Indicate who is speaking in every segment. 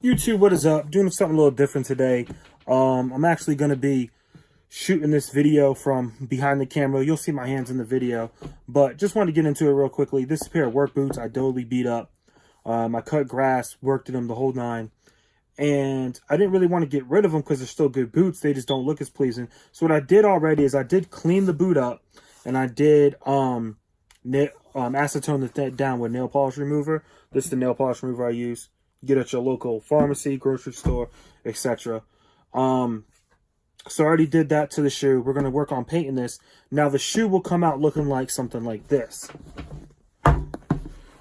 Speaker 1: YouTube, what is up? Doing something a little different today. I'm actually going to be shooting this video from behind the camera. You'll see my hands in the video, but just wanted to get into it real quickly. This is a pair of work boots I totally beat up. I cut grass, worked in them the whole nine, and I didn't really want to get rid of them because they're still good boots. They just don't look as pleasing. So what I did already is I did clean the boot up, and I did acetone it down with nail polish remover. This is the nail polish remover I use. Get at your local pharmacy, grocery store, etc. So I already did that to the shoe. We're going to work on painting this. Now the shoe will come out looking like something like this.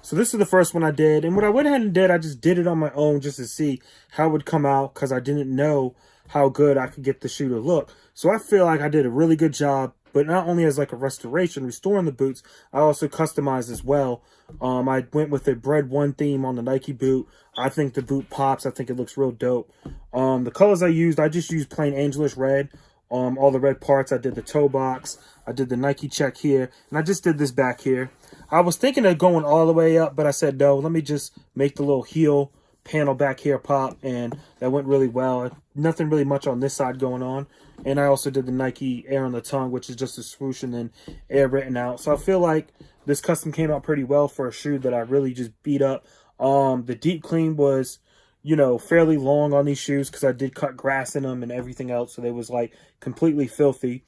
Speaker 1: So this is the first one I did. And what I went ahead and did, I just did it on my own just to see how it would come out because I didn't know how good I could get the shoe to look. So I feel like I did a really good job. But not only as like a restoration, restoring the boots, I also customized as well. I went with a Bread One theme on the Nike boot. I think the boot pops. I think it looks real dope. The colors I just used plain Angelish red. All the red parts. I did the toe box. I did the Nike check here. And I just did this back here. I was thinking of going all the way up, but I said, no, let me just make the little heel panel back here pop, and that went really well. Nothing really much on this side going on. And I also did the Nike Air on the tongue, which is just a swoosh and then Air written out. So I feel like this custom came out pretty well for a shoe that I really just beat up. The deep clean was, you know, fairly long on these shoes because I did cut grass in them and everything else, so they was like completely filthy.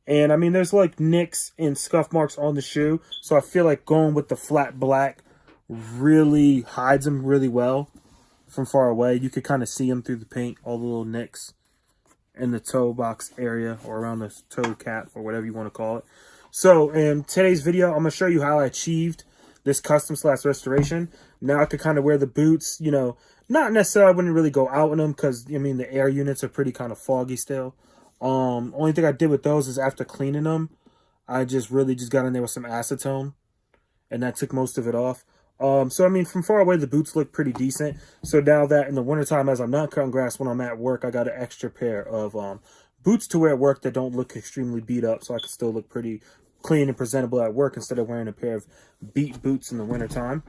Speaker 1: And I mean, there's like nicks and scuff marks on the shoe, so I feel like going with the flat black really hides them really well. From far away, you could kind of see them through the paint, all the little nicks in the toe box area or around the toe cap or whatever you want to call it. So in today's video, I'm going to show you how I achieved this custom / restoration. Now I could kind of wear the boots, you know, not necessarily, I wouldn't really go out in them because, I mean, the air units are pretty kind of foggy still. Only thing I did with those is after cleaning them, I just really just got in there with some acetone and that took most of it off. So, I mean, from far away, the boots look pretty decent. So now that in the wintertime, as I'm not cutting grass when I'm at work, I got an extra pair of boots to wear at work that don't look extremely beat up. So I can still look pretty clean and presentable at work instead of wearing a pair of beat boots in the wintertime.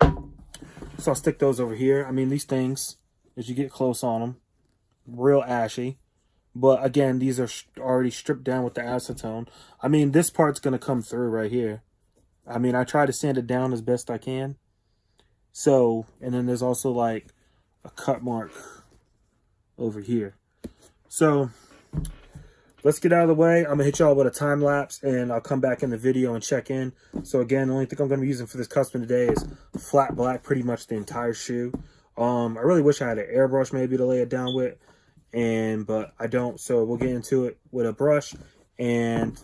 Speaker 1: So I'll stick those over here. I mean, these things, as you get close on them, real ashy. But again, these are already stripped down with the acetone. I mean, this part's going to come through right here. I mean, I try to sand it down as best I can. So, and then there's also like a cut mark over here. So, let's get out of the way. I'm going to hit y'all with a time lapse and I'll come back in the video and check in. So again, the only thing I'm going to be using for this custom today is flat black, pretty much the entire shoe. I really wish I had an airbrush maybe to lay it down with, but I don't. So we'll get into it with a brush and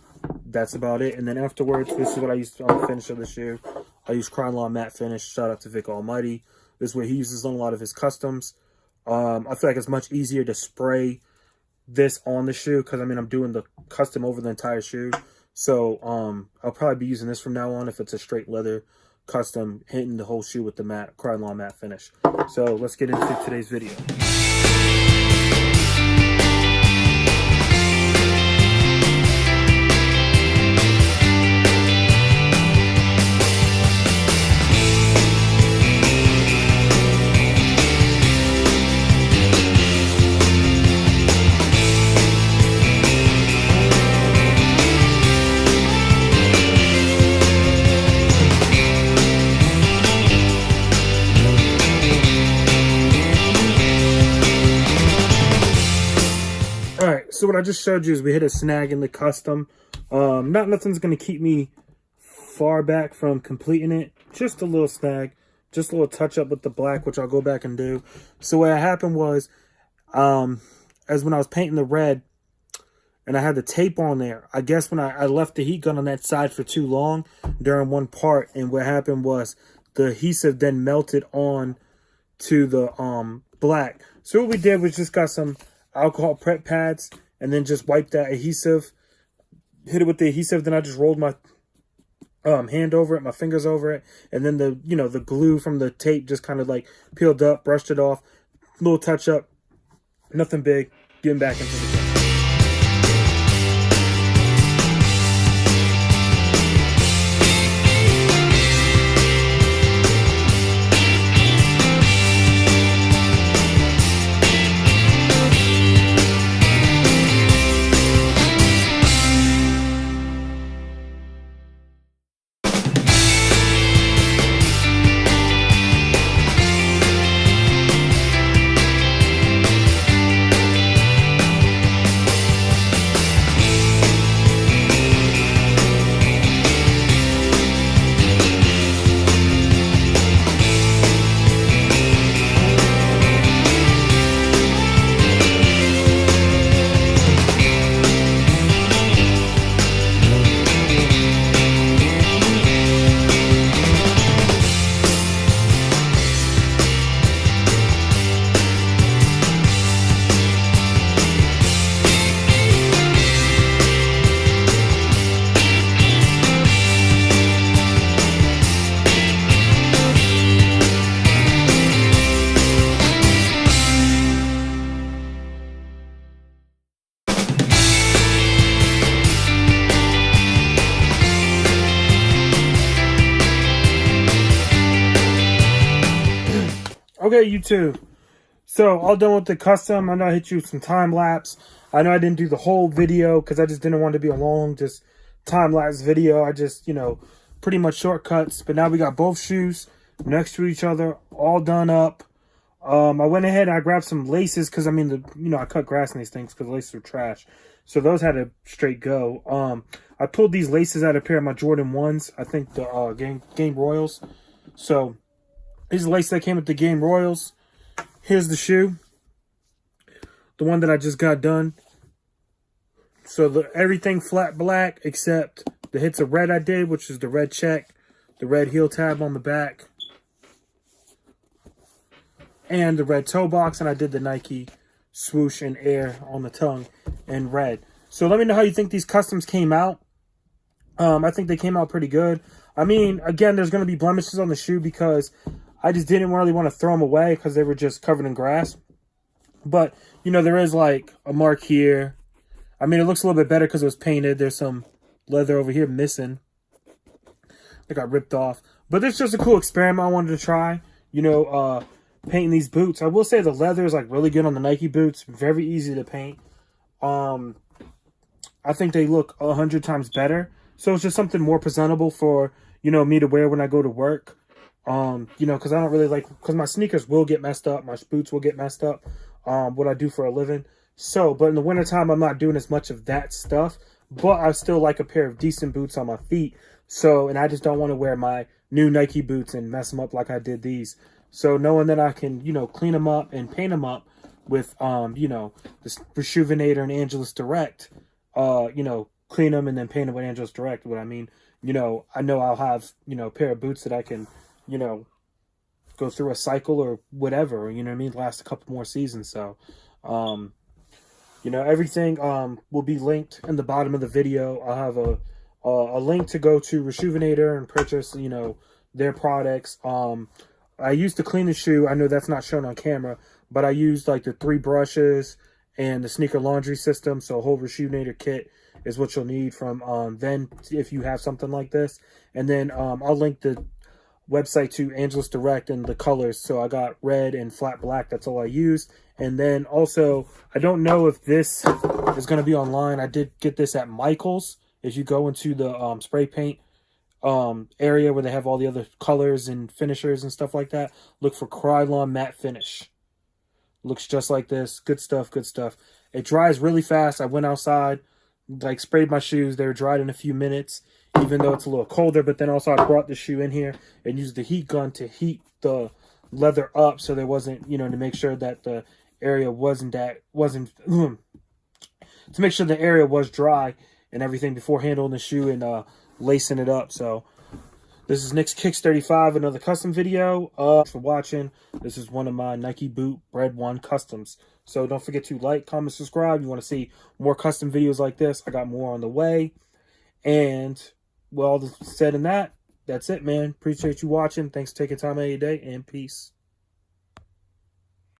Speaker 1: that's about it. And then afterwards, this is what I used on the finish of the shoe. I use Krylon matte finish. Shout out to Vic Almighty. This is what he uses on a lot of his customs. I feel like it's much easier to spray this on the shoe because I mean I'm doing the custom over the entire shoe. So I'll probably be using this from now on if it's a straight leather custom, hitting the whole shoe with the matte Krylon matte finish. So let's get into today's video. So what I just showed you is we hit a snag in the custom. Nothing's going to keep me far back from completing it. Just a little snag. Just a little touch up with the black, which I'll go back and do. So what happened was, as when I was painting the red, and I had the tape on there, I guess when I left the heat gun on that side for too long during one part, and what happened was the adhesive then melted on to the black. So what we did was just got some alcohol prep pads and then just wiped that adhesive, hit it with the adhesive, then I just rolled my hand over it, my fingers over it, and then the, you know, the glue from the tape just kind of like peeled up, brushed it off, little touch up, nothing big, getting back into the game. Okay, YouTube. So, all done with the custom. I know I hit you with some time-lapse. I know I didn't do the whole video because I just didn't want it to be a long, just time-lapse video. I just, you know, pretty much shortcuts. But now we got both shoes next to each other, all done up. I went ahead and I grabbed some laces because, I mean, I cut grass in these things because the laces are trash. So those had to straight go. I pulled these laces out of a pair of my Jordan 1s. I think the Game Royals. So these laces that came with the Game Royals. Here's the shoe. The one that I just got done. So everything flat black except the hits of red I did, which is the red check, the red heel tab on the back, and the red toe box, and I did the Nike swoosh and air on the tongue in red. So let me know how you think these customs came out. I think they came out pretty good. I mean, again, there's going to be blemishes on the shoe because I just didn't really want to throw them away because they were just covered in grass. But, you know, there is like a mark here. I mean, it looks a little bit better because it was painted. There's some leather over here missing. It got ripped off. But it's just a cool experiment I wanted to try. You know, painting these boots. I will say the leather is like really good on the Nike boots. Very easy to paint. I think they look 100 times better. So it's just something more presentable for, you know, me to wear when I go to work. You know, because I don't really like, because my sneakers will get messed up. My boots will get messed up. What I do for a living. So, but in the wintertime, I'm not doing as much of that stuff. But I still like a pair of decent boots on my feet. So, and I just don't want to wear my new Nike boots and mess them up like I did these. So knowing that I can, you know, clean them up and paint them up with, you know, this Reshoevn8r and Angelus Direct, you know, clean them and then paint them with Angelus Direct. What I mean, you know I'll have, you know, a pair of boots that I can, you know, go through a cycle or whatever, you know what I mean, last a couple more seasons. So, you know, everything will be linked in the bottom of the video. I'll have a link to go to Reshoevn8r and purchase, you know, their products. I used to clean the shoe. I know that's not shown on camera, but I used like the 3 brushes and the sneaker laundry system. So a whole Reshoevn8r kit is what you'll need from then if you have something like this. And then I'll link the website to Angelus Direct and the colors. So I got red and flat black. That's all I used. And then also, I don't know if this is going to be online. I did get this at Michael's. If you go into the spray paint area where they have all the other colors and finishers and stuff like that, look for Krylon Matte Finish. Looks just like this. Good stuff, good stuff. It dries really fast. I went outside, like sprayed my shoes. They were dried in a few minutes, even though it's a little colder. But then also I brought the shoe in here and used the heat gun to heat the leather up so there wasn't, you know, to make sure that the area to make sure the area was dry and everything before handling the shoe and lacing it up. So this is Nick's Kicks 35, another custom video. Thanks for watching. This is one of my Nike Boot Bred 1 customs. So don't forget to like, comment, subscribe. You want to see more custom videos like this, I got more on the way. And well, said in that, that's it, man. Appreciate you watching. Thanks for taking time out of your day, and peace.